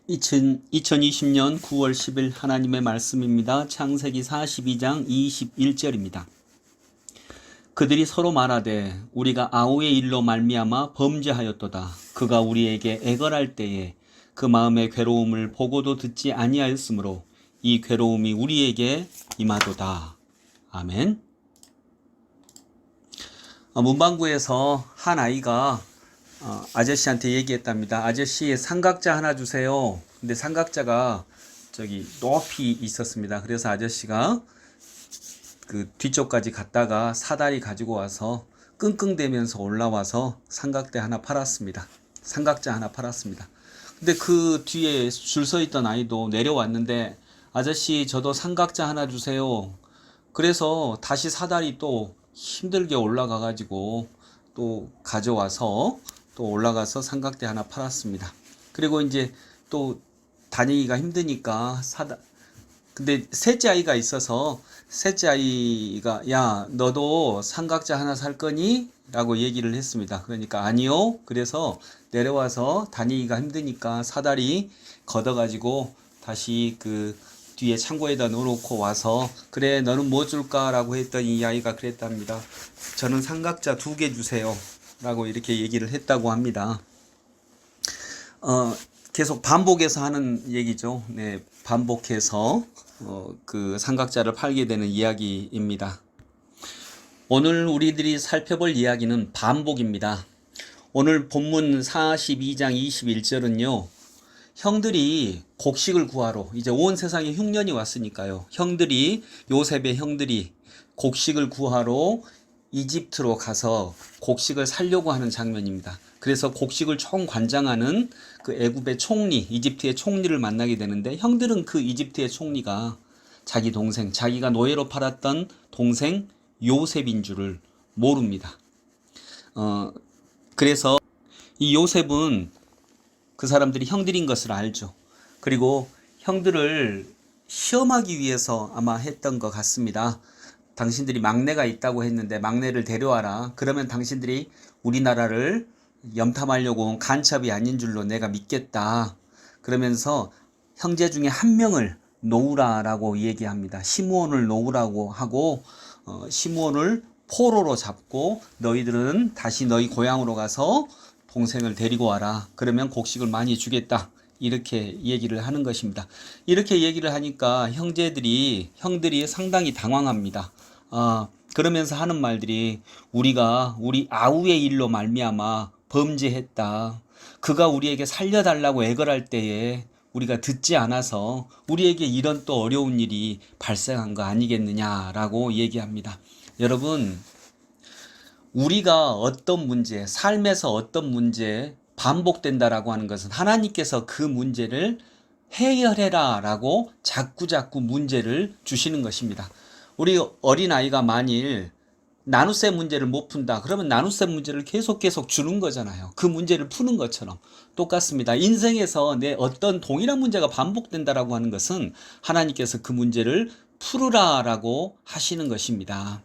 2020년 9월 10일 하나님의 말씀입니다. 창세기 42장 21절입니다. 그들이 서로 말하되 우리가 아우의 일로 말미암아 범죄하였도다. 그가 우리에게 애걸할 때에 그 마음의 괴로움을 보고도 듣지 아니하였으므로 이 괴로움이 우리에게 임하도다. 아멘. 문방구에서 한 아이가 아저씨한테 얘기했답니다. 아저씨, 삼각자 하나 주세요. 근데 삼각자가 저기 높이 있었습니다. 그래서 아저씨가 그 뒤쪽까지 갔다가 사다리 가지고 와서 끙끙대면서 올라와서 삼각대 하나 팔았습니다. 삼각자 하나 팔았습니다. 근데 그 뒤에 줄 서 있던 아이도 내려왔는데 아저씨, 저도 삼각자 하나 주세요. 그래서 다시 사다리 또 힘들게 올라가 가지고 또 가져와서 또 올라가서 삼각대 하나 팔았습니다. 그리고 이제 또 다니기가 힘드니까 근데 셋째 아이가 있어서 셋째 아이가 야, 너도 삼각자 하나 살 거니? 라고 얘기를 했습니다. 그러니까 아니요. 그래서 내려와서 다니기가 힘드니까 사다리 걷어가지고 다시 그 뒤에 창고에다 넣어놓고 와서 그래, 너는 뭐 줄까? 라고 했더니 이 아이가 그랬답니다. 저는 삼각자 2개 주세요. 라고 이렇게 얘기를 했다고 합니다. 계속 반복해서 하는 얘기죠. 네, 반복해서 그 삼각자를 팔게 되는 이야기입니다. 오늘 우리들이 살펴볼 이야기는 반복입니다. 오늘 본문 42장 21절은요. 형들이 곡식을 구하러, 이제 온 세상에 흉년이 왔으니까요. 요셉의 형들이 곡식을 구하러 이집트로 가서 곡식을 살려고 하는 장면입니다. 그래서 곡식을 총관장하는 그 애굽의 총리, 이집트의 총리를 만나게 되는데 형들은 그 이집트의 총리가 자기 동생, 자기가 노예로 팔았던 동생 요셉인 줄을 모릅니다. 그래서 이 요셉은 그 사람들이 형들인 것을 알죠. 그리고 형들을 시험하기 위해서 아마 했던 것 같습니다. 당신들이 막내가 있다고 했는데 막내를 데려와라. 그러면 당신들이 우리나라를 염탐하려고 온 간첩이 아닌 줄로 내가 믿겠다. 그러면서 형제 중에 한 명을 놓으라라고 얘기합니다. 시므온을 놓으라고 하고 시므온을 포로로 잡고 너희들은 다시 너희 고향으로 가서 동생을 데리고 와라. 그러면 곡식을 많이 주겠다. 이렇게 얘기를 하는 것입니다. 이렇게 얘기를 하니까 형들이 상당히 당황합니다. 그러면서 하는 말들이 우리가 우리 아우의 일로 말미암아 범죄했다. 그가 우리에게 살려달라고 애걸할 때에 우리가 듣지 않아서 우리에게 이런 또 어려운 일이 발생한 거 아니겠느냐라고 얘기합니다. 여러분, 우리가 어떤 문제, 삶에서 어떤 문제 반복된다라고 하는 것은 하나님께서 그 문제를 해결해라 라고 자꾸자꾸 문제를 주시는 것입니다. 우리 어린아이가 만일 나눗셈 문제를 못 푼다 그러면 나눗셈 문제를 계속 주는 거잖아요. 그 문제를 푸는 것처럼 똑같습니다. 인생에서 내 어떤 동일한 문제가 반복된다라고 하는 것은 하나님께서 그 문제를 풀으라 라고 하시는 것입니다.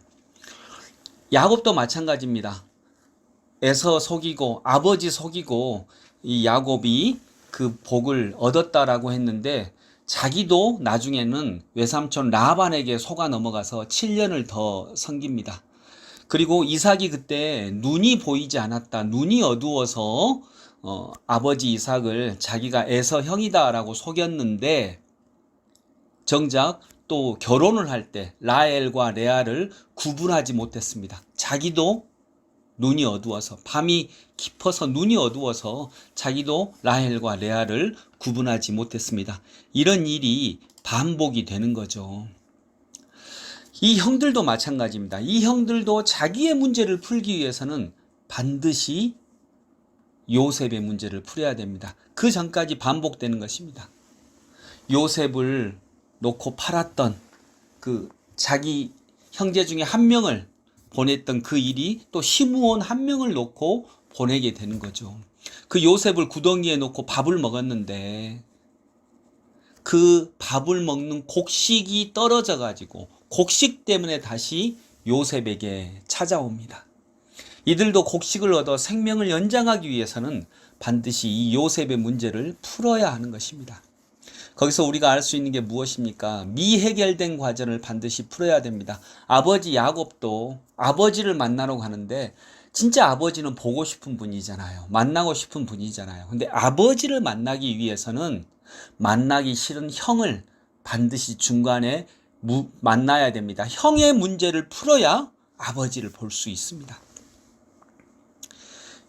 야곱도 마찬가지입니다. 에서 속이고 아버지 속이고 이 야곱이 그 복을 얻었다라고 했는데 자기도 나중에는 외삼촌 라반에게 속아 넘어가서 7년을 더 섬깁니다. 그리고 이삭이 그때 눈이 보이지 않았다. 눈이 어두워서 아버지 이삭을 자기가 에서 형이다라고 속였는데 정작 또 결혼을 할 때 라헬과 레아를 구분하지 못했습니다. 자기도 눈이 어두워서, 밤이 깊어서 눈이 어두워서 자기도 라헬과 레아를 구분하지 못했습니다. 이런 일이 반복이 되는 거죠. 이 형들도 마찬가지입니다. 이 형들도 자기의 문제를 풀기 위해서는 반드시 요셉의 문제를 풀어야 됩니다. 그 전까지 반복되는 것입니다. 요셉을 놓고 팔았던 그 자기 형제 중에 한 명을 보냈던 그 일이 또 시므온 한 명을 놓고 보내게 되는 거죠. 그 요셉을 구덩이에 놓고 밥을 먹었는데 그 밥을 먹는 곡식이 떨어져 가지고 곡식 때문에 다시 요셉에게 찾아옵니다. 이들도 곡식을 얻어 생명을 연장하기 위해서는 반드시 이 요셉의 문제를 풀어야 하는 것입니다. 거기서 우리가 알 수 있는 게 무엇입니까? 미해결된 과제를 반드시 풀어야 됩니다. 아버지 야곱도 아버지를 만나러 가는데 진짜 아버지는 보고 싶은 분이잖아요. 만나고 싶은 분이잖아요. 근데 아버지를 만나기 위해서는 만나기 싫은 형을 반드시 중간에 만나야 됩니다. 형의 문제를 풀어야 아버지를 볼 수 있습니다.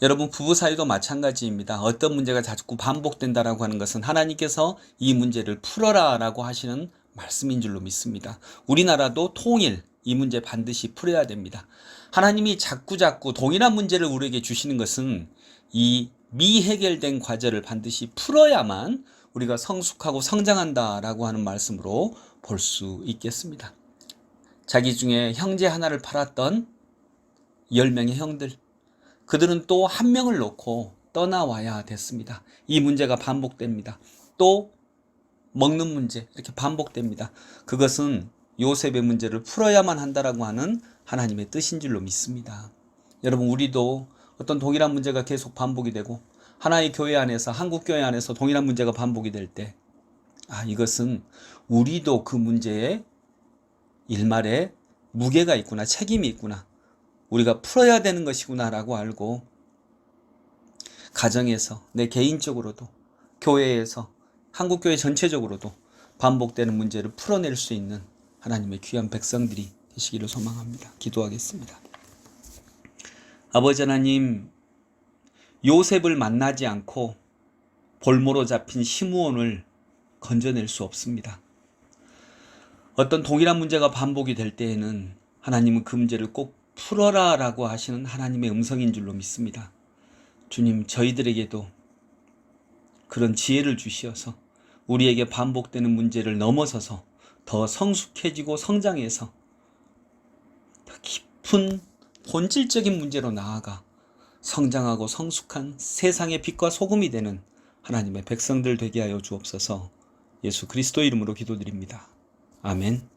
여러분, 부부 사이도 마찬가지입니다. 어떤 문제가 자꾸 반복된다라고 하는 것은 하나님께서 이 문제를 풀어라라고 하시는 말씀인 줄로 믿습니다. 우리나라도 통일, 이 문제 반드시 풀어야 됩니다. 하나님이 자꾸 동일한 문제를 우리에게 주시는 것은 이 미해결된 과제를 반드시 풀어야만 우리가 성숙하고 성장한다라고 하는 말씀으로 볼 수 있겠습니다. 자기 중에 형제 하나를 팔았던 10명의 형들, 그들은 또 한 명을 놓고 떠나와야 됐습니다. 이 문제가 반복됩니다. 또 먹는 문제, 이렇게 반복됩니다. 그것은 요셉의 문제를 풀어야만 한다라고 하는 하나님의 뜻인 줄로 믿습니다. 여러분, 우리도 어떤 동일한 문제가 계속 반복이 되고 하나의 교회 안에서, 한국 교회 안에서 동일한 문제가 반복이 될 때, 이것은 우리도 그 문제에 일말에 무게가 있구나, 책임이 있구나, 우리가 풀어야 되는 것이구나 라고 알고 가정에서, 내 개인적으로도, 교회에서, 한국교회 전체적으로도 반복되는 문제를 풀어낼 수 있는 하나님의 귀한 백성들이 되시기를 소망합니다. 기도하겠습니다. 아버지 하나님, 요셉을 만나지 않고 볼모로 잡힌 시므온을 건져낼 수 없습니다. 어떤 동일한 문제가 반복이 될 때에는 하나님은 그 문제를 꼭 풀어라 라고 하시는 하나님의 음성인 줄로 믿습니다. 주님, 저희들에게도 그런 지혜를 주시어서 우리에게 반복되는 문제를 넘어서서 더 성숙해지고 성장해서 더 깊은 본질적인 문제로 나아가 성장하고 성숙한 세상의 빛과 소금이 되는 하나님의 백성들 되게 하여 주옵소서. 예수 그리스도 이름으로 기도드립니다. 아멘.